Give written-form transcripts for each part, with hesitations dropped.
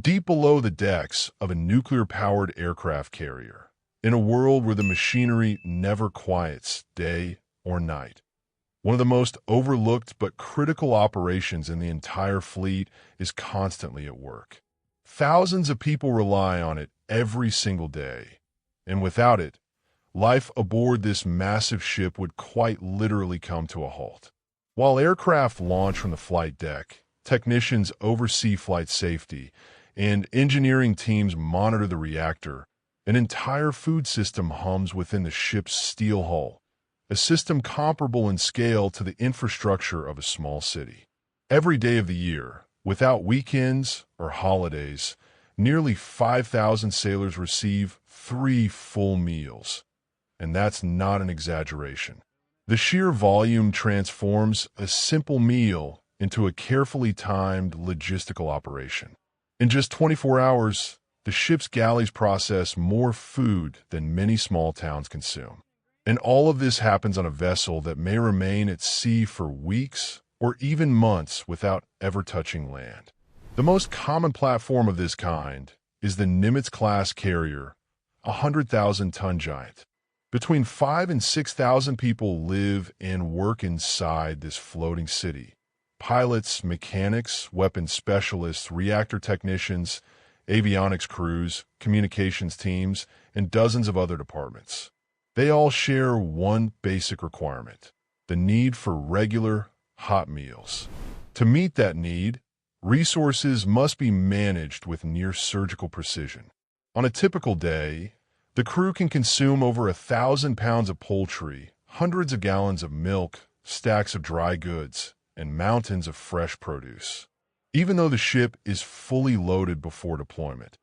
deep below the decks of a nuclear-powered aircraft carrier, in a world where the machinery never quiets day or night. One of the most overlooked but critical operations in the entire fleet is constantly at work. Thousands of people rely on it every single day, and without it, life aboard this massive ship would quite literally come to a halt. While aircraft launch from the flight deck, technicians oversee flight safety, and engineering teams monitor the reactor, an entire food system hums within the ship's steel hull, a system comparable in scale to the infrastructure of a small city. Every day of the year, without weekends or holidays, nearly 5,000 sailors receive 3 full meals. And that's not an exaggeration. The sheer volume transforms a simple meal into a carefully timed logistical operation. In just 24 hours, the ship's galleys process more food than many small towns consume. And all of this happens on a vessel that may remain at sea for weeks or even months without ever touching land. The most common platform of this kind is the Nimitz-class carrier, a 100,000-ton giant. Between 5,000 and 6,000 people live and work inside this floating city. Pilots, mechanics, weapons specialists, reactor technicians, avionics crews, communications teams, and dozens of other departments. They all share one basic requirement: the need for regular, hot meals. To meet that need, resources must be managed with near-surgical precision. On a typical day, the crew can consume over 1,000 pounds of poultry, hundreds of gallons of milk, stacks of dry goods, and mountains of fresh produce. Even though the ship is fully loaded before deployment,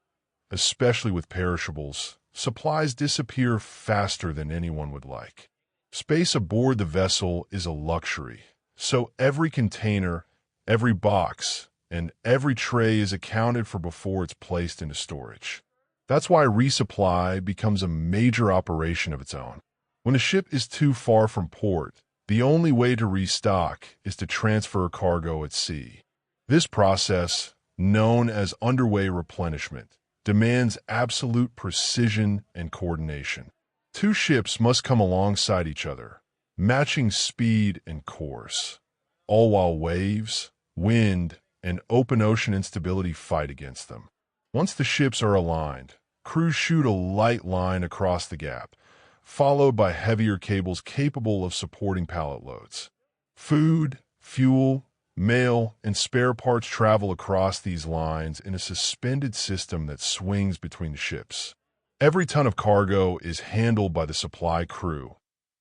especially with perishables, supplies disappear faster than anyone would like. Space aboard the vessel is a luxury, so every container, every box, and every tray is accounted for before it's placed into storage. That's why resupply becomes a major operation of its own. When a ship is too far from port, the only way to restock is to transfer cargo at sea. This process, known as underway replenishment, demands absolute precision and coordination. 2 ships must come alongside each other, matching speed and course, all while waves, wind, and open ocean instability fight against them. Once the ships are aligned, crews shoot a light line across the gap, followed by heavier cables capable of supporting pallet loads. Food, fuel, mail, and spare parts travel across these lines in a suspended system that swings between the ships. Every ton of cargo is handled by the supply crew,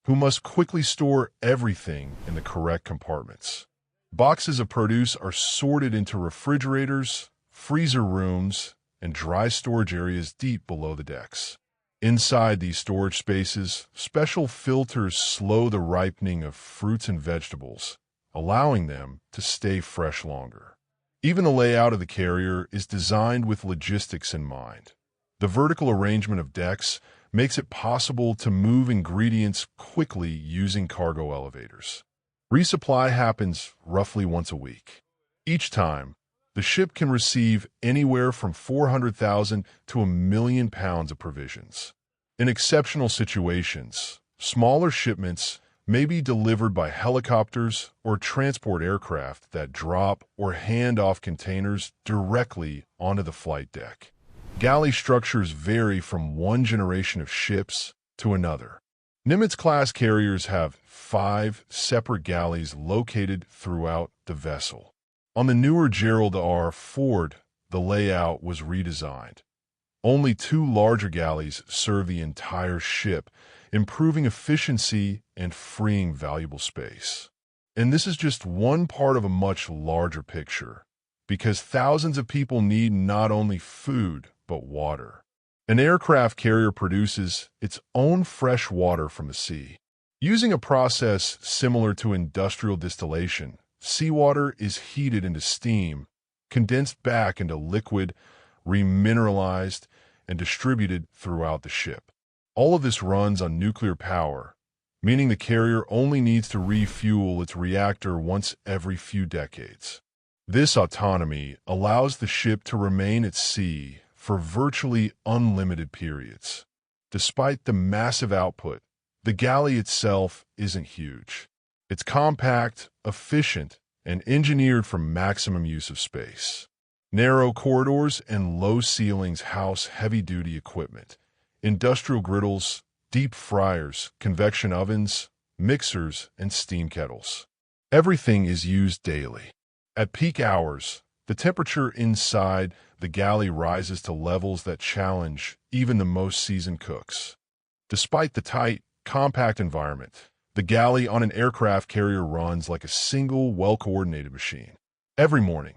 who must quickly store everything in the correct compartments. Boxes of produce are sorted into refrigerators, freezer rooms, and dry storage areas deep below the decks. Inside these storage spaces, special filters slow the ripening of fruits and vegetables, allowing them to stay fresh longer. Even the layout of the carrier is designed with logistics in mind. The vertical arrangement of decks makes it possible to move ingredients quickly using cargo elevators. Resupply happens roughly once a week. Each time, the ship can receive anywhere from 400,000 to 1,000,000 pounds of provisions. In exceptional situations, smaller shipments may be delivered by helicopters or transport aircraft that drop or hand off containers directly onto the flight deck. Galley structures vary from one generation of ships to another. Nimitz-class carriers have 5 separate galleys located throughout the vessel. On the newer Gerald R. Ford, the layout was redesigned. Only 2 larger galleys serve the entire ship, improving efficiency and freeing valuable space. And this is just one part of a much larger picture, because thousands of people need not only food, but water. An aircraft carrier produces its own fresh water from the sea. Using a process similar to industrial distillation, seawater is heated into steam, condensed back into liquid, remineralized, and distributed throughout the ship. All of this runs on nuclear power, meaning the carrier only needs to refuel its reactor once every few decades. This autonomy allows the ship to remain at sea for virtually unlimited periods. Despite the massive output, the galley itself isn't huge. It's compact, efficient, and engineered for maximum use of space. Narrow corridors and low ceilings house heavy-duty equipment, industrial griddles, deep fryers, convection ovens, mixers, and steam kettles. Everything is used daily. At peak hours, the temperature inside the galley rises to levels that challenge even the most seasoned cooks. Despite the tight, compact environment, the galley on an aircraft carrier runs like a single, well-coordinated machine. Every morning,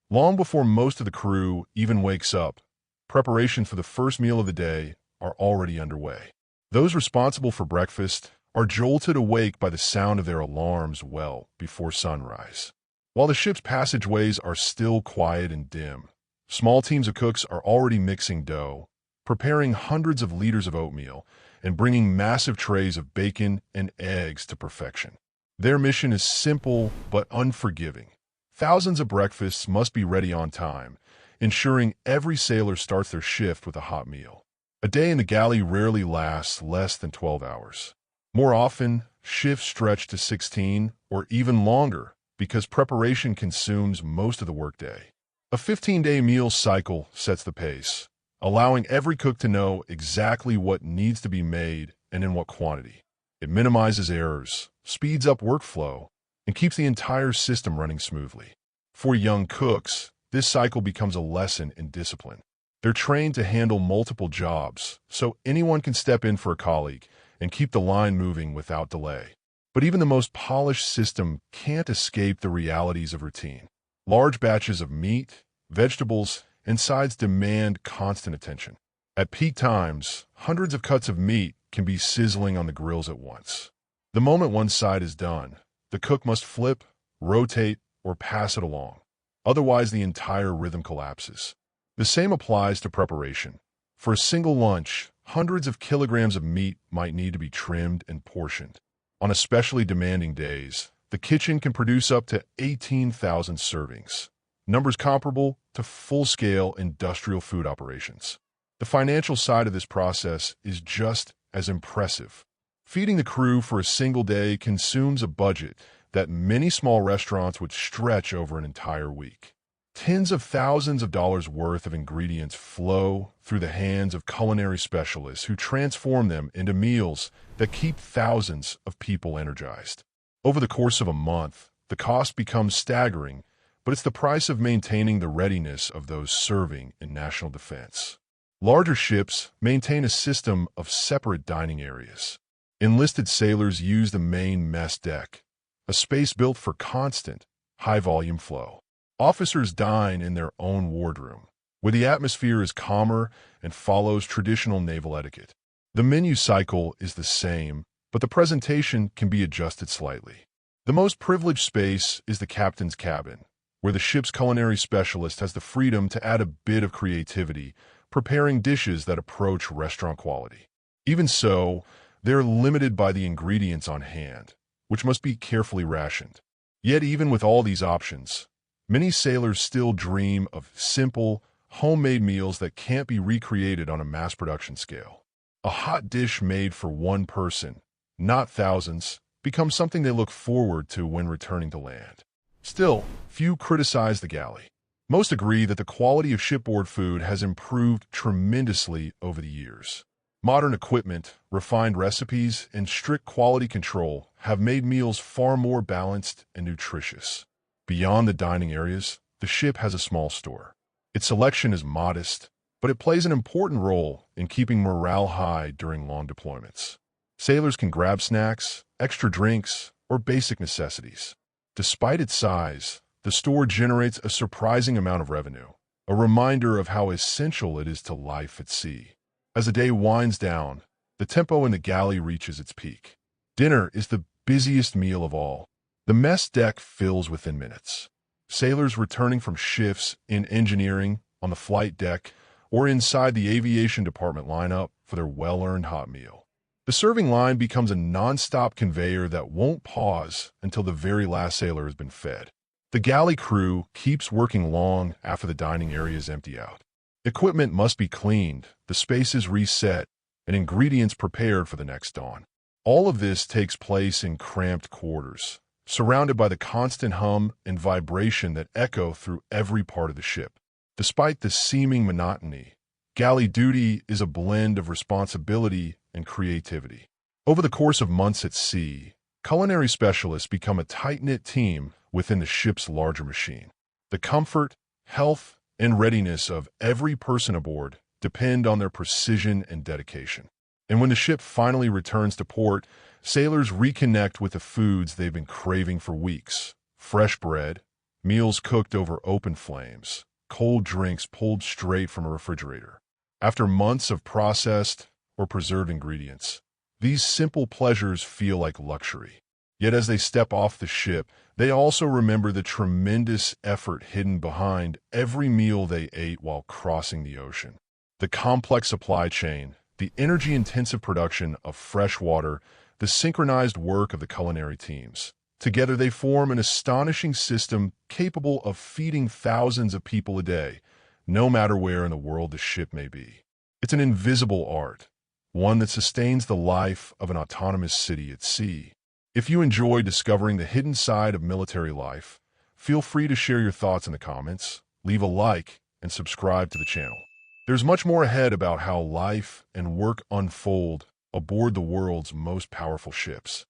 long before most of the crew even wakes up, preparations for the first meal of the day are already underway. Those responsible for breakfast are jolted awake by the sound of their alarms well before sunrise. While the ship's passageways are still quiet and dim, small teams of cooks are already mixing dough, preparing hundreds of liters of oatmeal, and bringing massive trays of bacon and eggs to perfection. Their mission is simple but unforgiving. Thousands of breakfasts must be ready on time, ensuring every sailor starts their shift with a hot meal. A day in the galley rarely lasts less than 12 hours. More often, shifts stretch to 16 or even longer because preparation consumes most of the workday. A 15-day meal cycle sets the pace, allowing every cook to know exactly what needs to be made and in what quantity. It minimizes errors, speeds up workflow, and keeps the entire system running smoothly. For young cooks, this cycle becomes a lesson in discipline. They're trained to handle multiple jobs, so anyone can step in for a colleague and keep the line moving without delay. But even the most polished system can't escape the realities of routine. Large batches of meat, vegetables, and sides demand constant attention. At peak times, hundreds of cuts of meat can be sizzling on the grills at once. The moment one side is done, the cook must flip, rotate, or pass it along. Otherwise, the entire rhythm collapses. The same applies to preparation. For a single lunch, hundreds of kilograms of meat might need to be trimmed and portioned. On especially demanding days, the kitchen can produce up to 18,000 servings, numbers comparable to full-scale industrial food operations. The financial side of this process is just as impressive. Feeding the crew for a single day consumes a budget that many small restaurants would stretch over an entire week. Tens of thousands of dollars worth of ingredients flow through the hands of culinary specialists who transform them into meals that keep thousands of people energized. Over the course of a month, the cost becomes staggering, but it's the price of maintaining the readiness of those serving in national defense. Larger ships maintain a system of separate dining areas. Enlisted sailors use the main mess deck, a space built for constant, high-volume flow. Officers dine in their own wardroom, where the atmosphere is calmer and follows traditional naval etiquette. The menu cycle is the same, but the presentation can be adjusted slightly. The most privileged space is the captain's cabin, where the ship's culinary specialist has the freedom to add a bit of creativity, preparing dishes that approach restaurant quality. Even so, they're limited by the ingredients on hand, which must be carefully rationed. Yet even with all these options, many sailors still dream of simple, homemade meals that can't be recreated on a mass production scale. A hot dish made for one person, not thousands, becomes something they look forward to when returning to land. Still, few criticize the galley. Most agree that the quality of shipboard food has improved tremendously over the years. Modern equipment, refined recipes, and strict quality control have made meals far more balanced and nutritious. Beyond the dining areas, the ship has a small store. Its selection is modest, but it plays an important role in keeping morale high during long deployments. Sailors can grab snacks, extra drinks, or basic necessities. Despite its size, the store generates a surprising amount of revenue, a reminder of how essential it is to life at sea. As the day winds down, the tempo in the galley reaches its peak. Dinner is the busiest meal of all. The mess deck fills within minutes. Sailors returning from shifts in engineering, on the flight deck, or inside the aviation department line up for their well-earned hot meal. The serving line becomes a non-stop conveyor that won't pause until the very last sailor has been fed. The galley crew keeps working long after the dining areas empty out. Equipment must be cleaned, the spaces reset, and ingredients prepared for the next dawn. All of this takes place in cramped quarters, surrounded by the constant hum and vibration that echo through every part of the ship. Despite the seeming monotony, galley duty is a blend of responsibility and creativity. Over the course of months at sea, culinary specialists become a tight-knit team within the ship's larger machine. The comfort, health, and readiness of every person aboard depend on their precision and dedication. And when the ship finally returns to port, sailors reconnect with the foods they've been craving for weeks. Fresh bread, meals cooked over open flames, cold drinks pulled straight from a refrigerator. After months of processed or preserved ingredients, these simple pleasures feel like luxury. Yet as they step off the ship, they also remember the tremendous effort hidden behind every meal they ate while crossing the ocean. The complex supply chain, the energy-intensive production of fresh water, the synchronized work of the culinary teams. Together they form an astonishing system capable of feeding thousands of people a day, no matter where in the world the ship may be. It's an invisible art, one that sustains the life of an autonomous city at sea. If you enjoy discovering the hidden side of military life, feel free to share your thoughts in the comments, leave a like, and subscribe to the channel. There's much more ahead about how life and work unfold aboard the world's most powerful ships.